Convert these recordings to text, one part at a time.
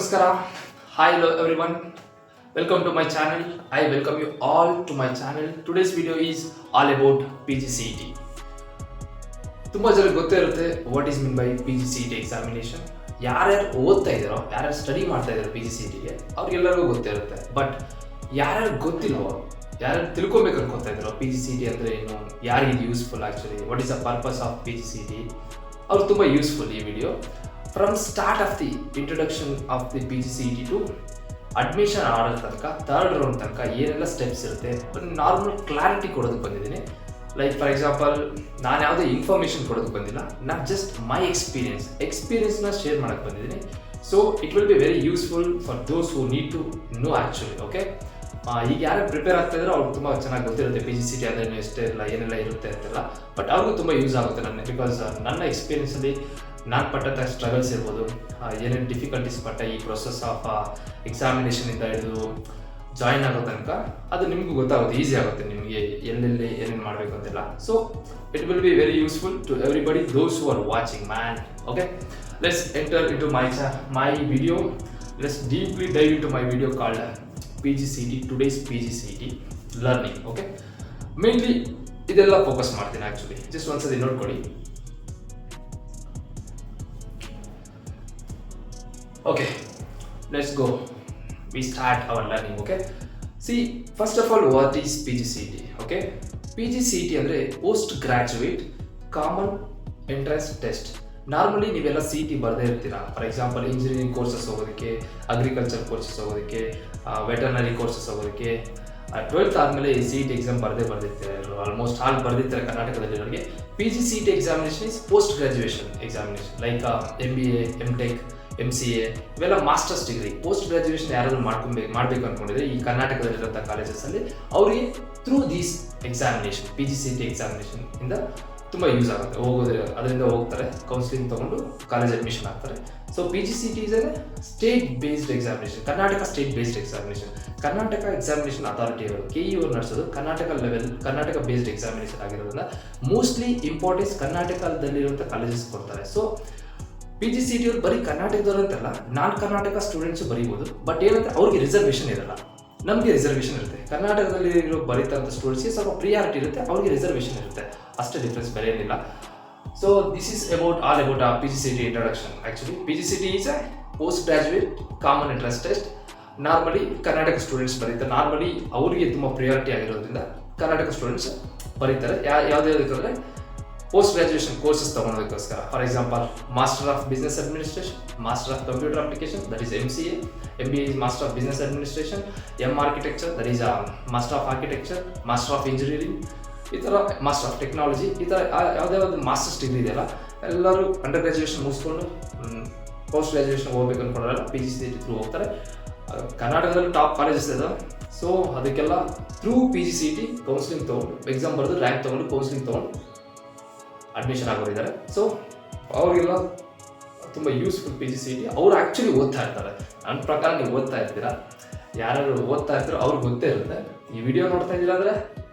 ನಮಸ್ಕಾರ. Hi, hello everyone. Welcome to my channel. I welcome you all to my channel. Today's video is all about PGCET. ತುಂಬ ಜನಕ್ಕೆ ಗೊತ್ತೇ ಇರುತ್ತೆ what is mean by PGCET examination. ಯಾರ್ಯಾರು ಓದ್ತಾ ಇದ್ದಾರೋ, ಯಾರ್ಯಾರು ಸ್ಟಡಿ ಮಾಡ್ತಾ ಇದ್ದಾರೋ PGCETಗೆ ಅವ್ರಿಗೆಲ್ಲರಿಗೂ ಗೊತ್ತೇ ಇರುತ್ತೆ. ಬಟ್ ಯಾರ್ಯಾರು ಗೊತ್ತಿಲ್ವೋ, ಯಾರ್ಯಾರು ತಿಳ್ಕೊಬೇಕು ಅನ್ಕೊತಾ ಇದ್ದಾರೋ PGCET ಅಂದರೆ ಏನು, ಯಾರಿಗೆ ಇದು useful actually, what is the purpose of PGCET, ಅವ್ರು ತುಂಬ ಯೂಸ್ಫುಲ್ ಈ video. From start of the introduction of the PGCET to admission ಆಡೋ ತನಕ, ಥರ್ಡ್ ರೌಂಡ್ ತನಕ ಏನೆಲ್ಲ ಸ್ಟೆಪ್ಸ್ ಇರುತ್ತೆ ಒಂದು ನಾರ್ಮಲ್ ಕ್ಲಾರಿಟಿ ಕೊಡೋದಕ್ಕೆ ಬಂದಿದ್ದೀನಿ. ಲೈಕ್ ಫಾರ್ ಎಕ್ಸಾಂಪಲ್, ನಾನು ಯಾವುದೇ ಇನ್ಫಾರ್ಮೇಷನ್ ಕೊಡೋದಕ್ಕೆ ಬಂದಿಲ್ಲ, ನಾನು ಜಸ್ಟ್ ಮೈ ಎಕ್ಸ್ಪೀರಿಯನ್ಸ್ನ ಶೇರ್ ಮಾಡೋಕ್ಕೆ ಬಂದಿದ್ದೀನಿ. So it will be very useful for those who need to know actually. Okay, ಈಗ ಯಾರು ಪ್ರಿಪೇರ್ ಆಗ್ತಾ ಇದ್ರೋ ಅವ್ರಿಗೆ ತುಂಬ ಚೆನ್ನಾಗಿ ಗೊತ್ತಿರುತ್ತೆ PGCET ಅಂದರೆ ಎಷ್ಟೇ ಇಲ್ಲ, ಏನೆಲ್ಲ ಇರುತ್ತೆ ಅಂತೆಲ್ಲ. ಬಟ್ ಅವ್ರಿಗೂ ತುಂಬ ಯೂಸ್ ಆಗುತ್ತೆ ನನಗೆ, ಬಿಕಾಸ್ ನನ್ನ ಎಕ್ಸ್ಪೀರಿಯನ್ಸಲ್ಲಿ ನಾನು ಪಟ್ಟಂಥ ಸ್ಟ್ರಗಲ್ಸ್ ಇರ್ಬೋದು, ಏನೇನು ಡಿಫಿಕಲ್ಟೀಸ್ ಪಟ್ಟ ಈ ಪ್ರೊಸೆಸ್ ಆಫ್ ಎಕ್ಸಾಮಿನೇಷನಿಂದ ಹಿಡಿದು ಜಾಯಿನ್ ಆಗೋ ತನಕ ಅದು ನಿಮಗೂ ಗೊತ್ತಾಗುತ್ತೆ, ಈಸಿ ಆಗುತ್ತೆ ನಿಮಗೆ ಎಲ್ಲೆಲ್ಲಿ ಏನೇನು ಮಾಡಬೇಕು ಅಂತೆಲ್ಲ. So it will be very useful to everybody those who are watching man. Okay, let's enter into my video. Let's deeply dive into my video called PGCET, today's PGCET learning. Okay, mainly ಇದೆಲ್ಲ focus ಮಾಡ್ತೀನಿ actually. Just ಒಂದ್ಸತಿ ನೋಡ್ಕೊಳ್ಳಿ. Okay, let's go. We start our learning. Okay, see, first of all, what is PGCET? Okay, PGCET ಅಂದರೆ post graduate common entrance test. Normally ನೀವೆಲ್ಲ CET ಬರದೇ ಇರ್ತೀರಾ. For example, engineering courses ಹೋಗೋದಕ್ಕೆ, agriculture courses ಹೋಗೋದಕ್ಕೆ, veterinary courses ಹೋಗೋದಕ್ಕೆ, 12th ಆದಮೇಲೆ CET exam ಬರ್ದಿರ್ತಾರೆ. Almost all ಬರ್ದಿರ್ತಾರೆ ಕರ್ನಾಟಕದಲ್ಲಿರೋರಿಗೆ. PGCET examination is post graduation examination. Like MBA, MTech, MCA ಇವೆಲ್ಲ ಮಾಸ್ಟರ್ಸ್ ಡಿಗ್ರಿ. ಪೋಸ್ಟ್ ಗ್ರಾಜುಯೇಷನ್ ಯಾರಾದರೂ ಮಾಡಬೇಕು ಅಂದ್ಕೊಂಡಿದ್ರೆ ಈ ಕರ್ನಾಟಕದಲ್ಲಿರೋಂಥ ಕಾಲೇಜಸಲ್ಲಿ ಅವರಿಗೆ through these examination, PGCET examination ಇಂದ ತುಂಬ ಯೂಸ್ ಆಗುತ್ತೆ. ಅದರಿಂದ ಹೋಗ್ತಾರೆ, ಕೌನ್ಸಿಲಿಂಗ್ ತೊಗೊಂಡು ಕಾಲೇಜ್ ಅಡ್ಮಿಷನ್ ಆಗ್ತಾರೆ. So PGCET is A state based examination, Karnataka state based examination. Karnataka examination authority ಅವರು KE ನಡೆಸೋದು ಕರ್ನಾಟಕ ಬೇಸ್ಡ್ ಎಕ್ಸಾಮಿನೇಷನ್ ಆಗಿರೋದ್ರಿಂದ ಮೋಸ್ಟ್ಲಿ ಇಂಪಾರ್ಟೆನ್ಸ್ ಕರ್ನಾಟಕದಲ್ಲಿರುವಂಥ ಕಾಲೇಜಸ್ ಕೊಡ್ತಾರೆ. ಸೊ PGCET ಅವ್ರು ಬರೀ ಕರ್ನಾಟಕದವ್ರು ಅಂತಲ್ಲ, ನಾನ್ ಕರ್ನಾಟಕ ಸ್ಟೂಡೆಂಟ್ಸು ಬರೀಬೋದು. ಬಟ್ ಏನಂದ್ರೆ ಅವ್ರಿಗೆ ರಿಸರ್ವೇಷನ್ ಇರಲ್ಲ, ನಮಗೆ ರಿಸರ್ವೇಷನ್ ಇರುತ್ತೆ. ಕರ್ನಾಟಕದಲ್ಲಿ ಇರೋ ಬರೀತಂಥ ಸ್ಟೂಡೆಂಟ್ಸ್ಗೆ ಸ್ವಲ್ಪ ಪ್ರಿಯಾರಿಟಿ ಇರುತ್ತೆ, ಅವ್ರಿಗೆ ರಿಸರ್ವೇಷನ್ ಇರುತ್ತೆ, ಅಷ್ಟೇ ಡಿಫ್ರೆನ್ಸ್, ಬೇರೆ ಏನಿಲ್ಲ. So this is all about PGCET introduction. Actually PGCET is a post graduate common entrance test. Normally Karnataka students ಬರೀತಾರೆ. ನಾರ್ಮಲಿ ಅವರಿಗೆ ತುಂಬ ಪ್ರಿಯಾರಿಟಿ ಆಗಿರೋದ್ರಿಂದ ಕರ್ನಾಟಕ ಸ್ಟೂಡೆಂಟ್ಸ್ ಬರೀತಾರೆ. ಯಾವುದ್ಯಾವುದಕ್ಕಂದರೆ ಪೋಸ್ಟ್ ಗ್ರಾಜುಯೇಷನ್ ಕೋರ್ಸಸ್ ತೊಗೊಳೋದಕ್ಕೋಸ್ಕರ. For example, master of business administration, master of computer application, that is MCA, MBA is master of business administration, architecture, that is master of architecture, master of engineering, ಈ ಥರ master of technology, ಈ ಥರ ಯಾವುದೇ masters degree ಇದೆಯಲ್ಲ, ಎಲ್ಲರೂ under graduation ಮುಗಿಸ್ಕೊಂಡು post graduation ಹೋಗ್ಬೇಕು ಅಂದ್ಕೊಂಡ್ರೆಲ್ಲ PGCET through ಹೋಗ್ತಾರೆ. ಕರ್ನಾಟಕದಲ್ಲಿ ಟಾಪ್ ಕಾಲೇಜಸ್ ಇದೆ. ಸೊ ಅದಕ್ಕೆಲ್ಲ ಥ್ರೂ PGCET ಕೌನ್ಸಿಲಿಂಗ್ ತೊಗೊಂಡು, ಎಕ್ಸಾಮ್ ಬರೆದು ರ್ಯಾಂಕ್ ತೊಗೊಂಡು, ಕೌನ್ಸಿಲಿಂಗ್ ತೊಗೊಂಡು ಅಡ್ಮಿಷನ್ ಆಗೋರಿದ್ದಾರೆ. ಸೊ ಅವರಿಗೆಲ್ಲ ತುಂಬ ಯೂಸ್ಫುಲ್ PGCET. ಅವರು ಆ್ಯಕ್ಚುಲಿ ಓದ್ತಾ ಇರ್ತಾರೆ. ನನ್ನ ಪ್ರಕಾರ ನೀವು ಓದ್ತಾ ಇರ್ತೀರಾ, ಯಾರು ಓದ್ತಾ ಇರ್ತೀರೋ ಅವ್ರಿಗೆ ಗೊತ್ತೇ ಇರುತ್ತೆ. ಈ ವಿಡಿಯೋ ನೋಡ್ತಾ ಇದ್ದೀರಾ ಅಂದರೆ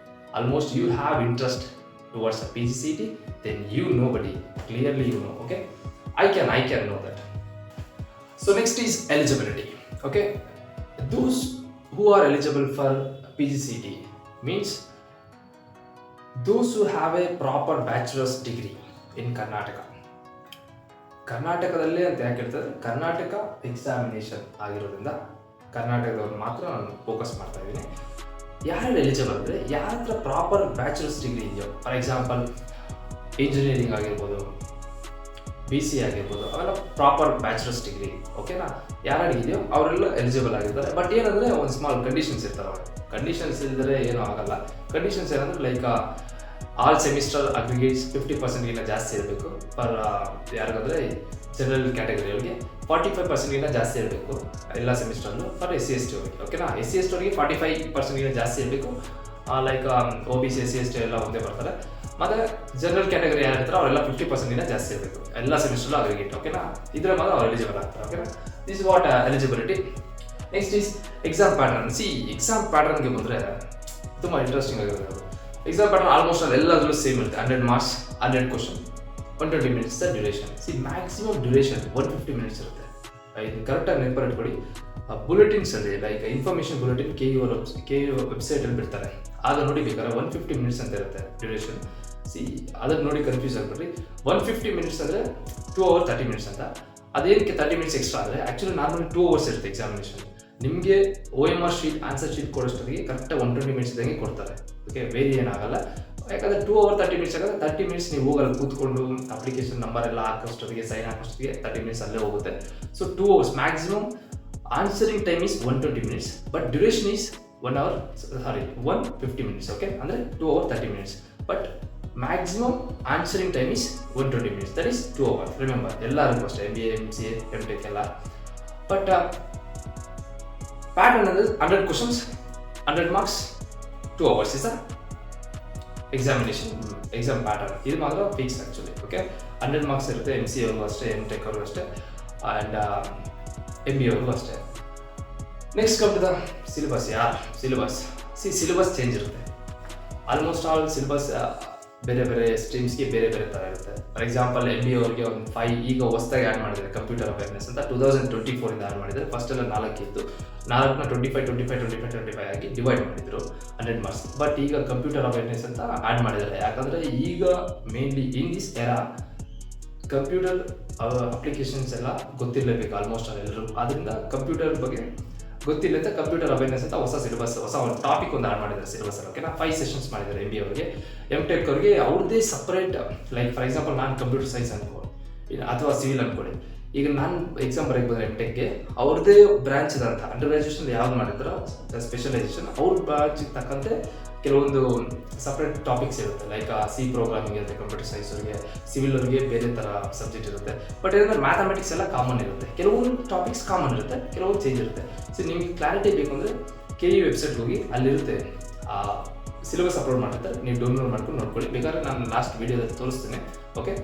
almost you have interest towards PGCET, then you know buddy clearly you know. Okay, I can know that. So next is eligibility. Okay, those who are eligible for PGCET means those who have a proper bachelor's degree in Karnataka. ಕರ್ನಾಟಕದಲ್ಲೇ ಅಂತ ಯಾಕೆ ಹೇಳ್ತಾರೆ, Karnataka examination ಆಗಿರೋದ್ರಿಂದ ಕರ್ನಾಟಕದವ್ರು ಮಾತ್ರ ನಾನು focus ಮಾಡ್ತಾ ಇದ್ದೀನಿ. ಯಾರು ಎಲಿಜಿಬಲ್ ಅಂದರೆ ಯಾರ ಹತ್ರ ಪ್ರಾಪರ್ ಬ್ಯಾಚುಲರ್ಸ್ ಡಿಗ್ರಿ ಇದೆಯೋ. ಫಾರ್ ಎಕ್ಸಾಂಪಲ್, ಇಂಜಿನಿಯರಿಂಗ್ ಆಗಿರ್ಬೋದು, BC ಆಗಿರ್ಬೋದು, ಅವೆಲ್ಲ ಪ್ರಾಪರ್ ಬ್ಯಾಚುಲರ್ಸ್ ಡಿಗ್ರಿ. ಓಕೆನಾ, ಯಾರಿಗಿದೆಯೋ ಅವರೆಲ್ಲ ಎಲಿಜಿಬಲ್ ಆಗಿರ್ತಾರೆ. ಬಟ್ ಏನಂದರೆ ಒಂದು ಸ್ಮಾಲ್ ಕಂಡೀಷನ್ಸ್ ಇರ್ತಾರೆ. ಅವ್ರಿಗೆ ಕಂಡೀಷನ್ಸ್ ಇದ್ದರೆ ಏನೂ ಆಗಲ್ಲ. ಕಂಡೀಷನ್ಸ್ ಏನಂದರೆ ಲೈಕ್ ಆಲ್ ಸೆಮಿಸ್ಟರ್ ಅಗ್ರಿಗೇಟ್ಸ್ 50%ಗಿಂತ ಜಾಸ್ತಿ ಇರಬೇಕು. ಫಾರ್ ಯಾರಿಗಂದರೆ ಜನರಲ್ ಕ್ಯಾಟಗರಿಯವರಿಗೆ 45%ಗಿಂತ ಜಾಸ್ತಿ ಇರಬೇಕು ಎಲ್ಲ ಸೆಮಿಸ್ಟರ್ನು. ಫಾರ್ SC/ST ಅವರಿಗೆ, ಓಕೆನಾ, SC/ST ಅವರಿಗೆ 45%ಗಿಂತ ಜಾಸ್ತಿ ಇರಬೇಕು. ಲೈಕ್ OBC, SC/ST ಎಲ್ಲ ಒಂದೇ ಬರ್ತಾರೆ. ಮತ್ತು ಜನರಲ್ ಕ್ಯಾಟಗರಿ ಯಾರಿರ್ತಾರೆ ಅವರೆಲ್ಲ 50%ಗಿಂತ ಜಾಸ್ತಿ ಇರಬೇಕು ಎಲ್ಲ ಸೆಮಿಸ್ಟರ್ಲು ಅಗ್ರಿಗೇಟ್. ಓಕೆನಾ, ಇದರ ಮಾತ್ರ ಅವ್ರು ಎಲಿಜಿಬಲ್ ಆಗ್ತಾರೆ. ಓಕೆನಾ, this what eligibility. Next is exam pattern. Exam ಪ್ಯಾಟರ್ನ್ಗೆ ಬಂದರೆ ತುಂಬ ಇಂಟ್ರೆಸ್ಟಿಂಗ್ ಆಗಿರುತ್ತೆ. ಎಕ್ಸಾಮ್ ಪ್ಯಾಟರ್ನ್ ಆಲ್ಮೋಸ್ಟ್ ಎಲ್ಲದರಲ್ಲೂ ಸೇಮ್ ಇರುತ್ತೆ. 100 marks, 100 question, 120 minutes duration. Maximum duration 150 minutes ಇರುತ್ತೆ. ಇದು ಕರೆಕ್ಟಾಗಿ ನೆನಪಲ್ಲಿ ಇಟ್ಕೊಳ್ಳಿ. ಬುಲೆಟಿನ್ಸಲ್ಲಿ like information bulletin K U ವೆಬ್ಸೈಟಲ್ಲಿ ಬಿಡ್ತಾರೆ, ಆಗ ನೋಡಿ ಬೇಕಾದ್ರೆ 150 ಮಿನಿಟ್ಸ್ ಅಂತ ಇರುತ್ತೆ ಡ್ಯೂರೇಷನ್. ಅದನ್ನು ನೋಡಿ ಕನ್ಫ್ಯೂಸ್ ಆಗಿಬಿಡ್ರಿ. 150 ಮಿನಿಟ್ಸ್ ಅಂದರೆ 2 hours 30 minutes ಅಂತ. ಅದೇನಕ್ಕೆ 30 minutes ಎಕ್ಸ್ಟ್ರಾ ಅಂದರೆ ಆ್ಯಕ್ಚುಲಿ ನಾರ್ಮಲಿ 2 hours ಇರುತ್ತೆ ಎಕ್ಸಾಮಿನೇಷನ್. ನಿಮಗೆ OMR ಶೀಟ್ ಆನ್ಸರ್ ಶೀಟ್ ಕೊಡೋಷ್ಟೊತ್ತಿಗೆ ಕರೆಕ್ಟಾಗಿ 120 minutes ಇದ್ದಂಗೆ ಕೊಡ್ತಾರೆ. ಓಕೆ, ವೇರಿ ಏನಾಗಲ್ಲ. ಯಾಕಂದರೆ 2 hours 30 minutes ಆಗುತ್ತೆ. 30 minutes ನೀವು ಹೋಗಲ್ಲ, ಕೂತ್ಕೊಂಡು ಅಪ್ಲಿಕೇಶನ್ ನಂಬರ್ ಎಲ್ಲ ಹಾಕೋಷ್ಟೊತ್ತಿಗೆ ಸೈನ್ ಹಾಕೋಷ್ಟೊತ್ತಿಗೆ 30 minutes ಅಲ್ಲೇ ಹೋಗುತ್ತೆ. So 2 hours maximum. Answering time is 120 minutes, but duration is 150 minutes. Okay, ಅಂದರೆ 2 hours 30 minutes, but maximum answering time is 120 minutes, that is 2 hours. Remember, ಎಲ್ಲರಿಗೂ ಅಷ್ಟೇ, MBA MCA MTech ಎಲ್ಲ. But pattern ಅಂದರೆ 100 questions 100 marks 2 hours is exam pattern. ಇದು ಮಾತ್ರ fix actually. Okay, 100 marks ಇರುತ್ತೆ. MCA ಅವ್ರಿಗೂ ಅಷ್ಟೇ, MTech ಅವ್ರಿಗೂ ಅಷ್ಟೇ, ಆ್ಯಂಡ್ MBA ಅವ್ರಿಗೂ ಅಷ್ಟೇ. Next come to the syllabus. Syllabus change ಇರುತ್ತೆ. ಆಲ್ಮೋಸ್ಟ್ ಆಲ್ ಸಿಲೆಬಸ್ ಬೇರೆ ಬೇರೆ ಸ್ಟ್ರೀಮ್ಸ್ಗೆ ಬೇರೆ ಬೇರೆ ಥರ ಇರುತ್ತೆ. ಫಾರ್ ಎಕ್ಸಾಂಪಲ್ MBA ಅವ್ರಿಗೆ ಒಂದು 5 ಈಗ ಹೊಸದಾಗಿ ಆ್ಯಡ್ ಮಾಡಿದ್ದಾರೆ, ಕಂಪ್ಯೂಟರ್ ಅವೇರ್ನೆಸ್ ಅಂತ 2024 ಆ್ಯಡ್ ಮಾಡಿದ್ದಾರೆ. ಫಸ್ಟೆಲ್ಲ 4 ಇತ್ತು, 4ನ 25 ಆಗಿ ಡಿವೈಡ್ ಮಾಡಿದ್ರು 100 marks. ಬಟ್ ಈಗ ಕಂಪ್ಯೂಟರ್ ಅವೇರ್ನೆಸ್ ಅಂತ ಆ್ಯಡ್ ಮಾಡಿದ್ದಾರೆ. ಯಾಕಂದರೆ ಈಗ mainly in this era computer applications ಎಲ್ಲ ಗೊತ್ತಿರಲೇಬೇಕು ಆಲ್ಮೋಸ್ಟ್ ಆಲ್ ಎಲ್ಲರೂ. ಆದ್ದರಿಂದ ಕಂಪ್ಯೂಟರ್ ಬಗ್ಗೆ ಗೊತ್ತಿಲ್ಲ ಅಂತ ಕಂಪ್ಯೂಟರ್ ಅವೇರ್ನೆಸ್ ಅಂತ ಹೊಸ ಸಿಲೆಬಸ್, ಹೊಸ ಒಂದು ಟಾಪಿಕ್ ಒಂದು ಆ್ಯಡ್ ಮಾಡಿದ್ದಾರೆ ಸಿಲೆಬಸ್ಸಲ್ಲಿ. ಓಕೆನಾ, 5 sessions ಮಾಡಿದ್ದಾರೆ MBA ಅವ್ರಿಗೆ. MTech ಅವ್ರಿಗೆ ಅವ್ರದ್ದೇ ಸಪ್ರೇಟ್, ಲೈಕ್ ಫಾರ್ ಎಕ್ಸಾಂಪಲ್ ನಾನು ಕಂಪ್ಯೂಟರ್ ಸೈನ್ಸ್ ಅನ್ಕೊಳ್ಳಿ ಅಥವಾ ಸಿವಿಲ್ ಅನ್ಕೊಳ್ಳಿ. ಈಗ ನಾನು ಎಕ್ಸಾಮ್ ಬರೆಯಕ್ಕೆ ಬಂದರೆ MTechಗೆ ಅವ್ರದ್ದೇ ಬ್ರಾಂಚ್ ಇದೆ ಅಂತ. ಅಂಡರ್ ಗ್ರಾಜುಯೇಷನ್ ಯಾವ್ದು ಮಾಡಿದ್ರು ಸ್ಪೆಷಲೈಸೇಷನ್, ಅವ್ರ ಬ್ರಾಂಚಿಗೆ ತಕ್ಕಂತೆ ಕೆಲವೊಂದು ಸಪ್ರೇಟ್ ಟಾಪಿಕ್ಸ್ ಇರುತ್ತೆ. ಲೈಕ್ C ಪ್ರೋಗ್ರಾಮಿಂಗ್ ಇರುತ್ತೆ ಕಂಪ್ಯೂಟರ್ ಸೈನ್ಸ್ ಅವ್ರಿಗೆ, ಸಿವಿಲ್ ಅವ್ರಿಗೆ ಬೇರೆ ಥರ ಸಬ್ಜೆಕ್ಟ್ ಇರುತ್ತೆ. ಬಟ್ ಏನಂದರೆ ಮ್ಯಾಥಮೆಟಿಕ್ಸ್ ಎಲ್ಲ ಕಾಮನ್ ಇರುತ್ತೆ, ಕೆಲವೊಂದು ಟಾಪಿಕ್ಸ್ ಕಾಮನ್ ಇರುತ್ತೆ, ಕೆಲವೊಂದು ಚೇಂಜ್ ಇರುತ್ತೆ. ಸೊ ನಿಮಗೆ ಕ್ಲಾರಿಟಿ ಬೇಕು ಅಂದರೆ KU ವೆಬ್ಸೈಟ್ಗೆ ಹೋಗಿ, ಅಲ್ಲಿರುತ್ತೆ ಸಿಲೆಬಸ್ ಅಪ್ಲೋಡ್ ಮಾಡಿರ್ತಾರೆ, ನೀವು ಡೌನ್ಲೋಡ್ ಮಾಡ್ಕೊಂಡು ನೋಡ್ಕೊಳ್ಳಿ. ಬೇಕಾದ್ರೆ ನಾನು ಲಾಸ್ಟ್ ವೀಡಿಯೋದಲ್ಲಿ ತೋರಿಸ್ತೀನಿ. ಓಕೆ,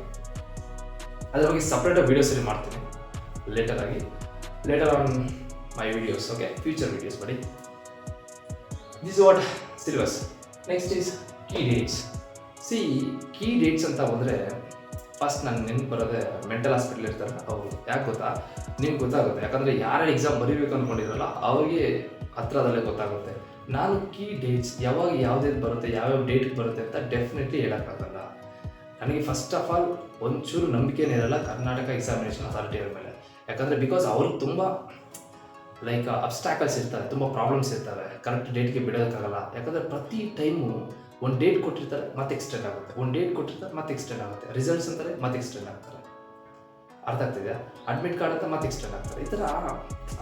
ಅದ್ರ ಬಗ್ಗೆ ಸಪ್ರೇಟಾಗಿ ವೀಡಿಯೋಸಲ್ಲಿ ಮಾಡ್ತೀನಿ later on my videos. Okay, future videos buddy. This what syllabus. Next is key dates. Key dates ಅಂತ ಬಂದರೆ ಫಸ್ಟ್ ನಾನು ನೆನಪು ಬರೋದೇ ಮೆಂಟಲ್ ಹಾಸ್ಪಿಟಲ್ ಇರ್ತಾರೆ ಅವರು. ಯಾಕೆ ಗೊತ್ತಾ, ನಿಮ್ಗೆ ಗೊತ್ತಾಗುತ್ತೆ. ಯಾಕಂದರೆ ಯಾರು ಎಕ್ಸಾಮ್ ಬರೀಬೇಕು ಅಂದ್ಕೊಂಡಿರಲ್ಲ ಅವ್ರಿಗೆ ಹತ್ರದಲ್ಲೇ ಗೊತ್ತಾಗುತ್ತೆ. ನಾನು ಕೀ ಡೇಟ್ಸ್ ಯಾವಾಗ ಯಾವುದೇದು ಬರುತ್ತೆ, ಯಾವ್ಯಾವ ಡೇಟ್ಗೆ ಬರುತ್ತೆ ಅಂತ ಡೆಫಿನೆಟ್ಲಿ ಹೇಳೋಕ್ಕಾಗಲ್ಲ. ನನಗೆ ಫಸ್ಟ್ ಆಫ್ ಆಲ್ ಒಂಚೂರು ನಂಬಿಕೆನೇ ಇರಲ್ಲ ಕರ್ನಾಟಕ ಎಕ್ಸಾಮಿನೇಷನ್ ಅಥಾರಿಟಿ ಅವ್ರ ಮೇಲೆ. ಯಾಕಂದರೆ ಬಿಕಾಸ್ ಅವ್ರಿಗೆ ತುಂಬ ಲೈಕ್ ಅಬ್ಸ್ಟ್ಯಾಕಲ್ಸ್ ಇರ್ತವೆ, ತುಂಬ ಪ್ರಾಬ್ಲಮ್ಸ್ ಇರ್ತವೆ, ಕರೆಕ್ಟ್ ಡೇಟ್ಗೆ ಬಿಡೋದಕ್ಕಾಗಲ್ಲ. ಯಾಕಂದರೆ ಪ್ರತಿ ಟೈಮು ಒಂದು ಡೇಟ್ ಕೊಟ್ಟಿರ್ತಾರೆ, ಮತ್ತೆ ಎಕ್ಸ್ಟೆಂಡ್ ಆಗುತ್ತೆ, ಒಂದು ಡೇಟ್ ಕೊಟ್ಟಿರ್ತಾರೆ, ಮತ್ತೆ ಎಕ್ಸ್ಟೆಂಡ್ ಆಗುತ್ತೆ, ರಿಸಲ್ಟ್ಸ್ ಅಂತಾರೆ ಮತ್ತೆ ಎಕ್ಸ್ಟೆಂಡ್ ಆಗ್ತಾರೆ. ಅರ್ಥ ಆಗ್ತಿದೆಯಾ? ಅಡ್ಮಿಟ್ ಕಾರ್ಡ್ ಅಂತ ಮತ್ತೆ ಎಕ್ಸ್ಟೆಂಡ್ ಆಗ್ತಾರೆ, ಈ ಥರ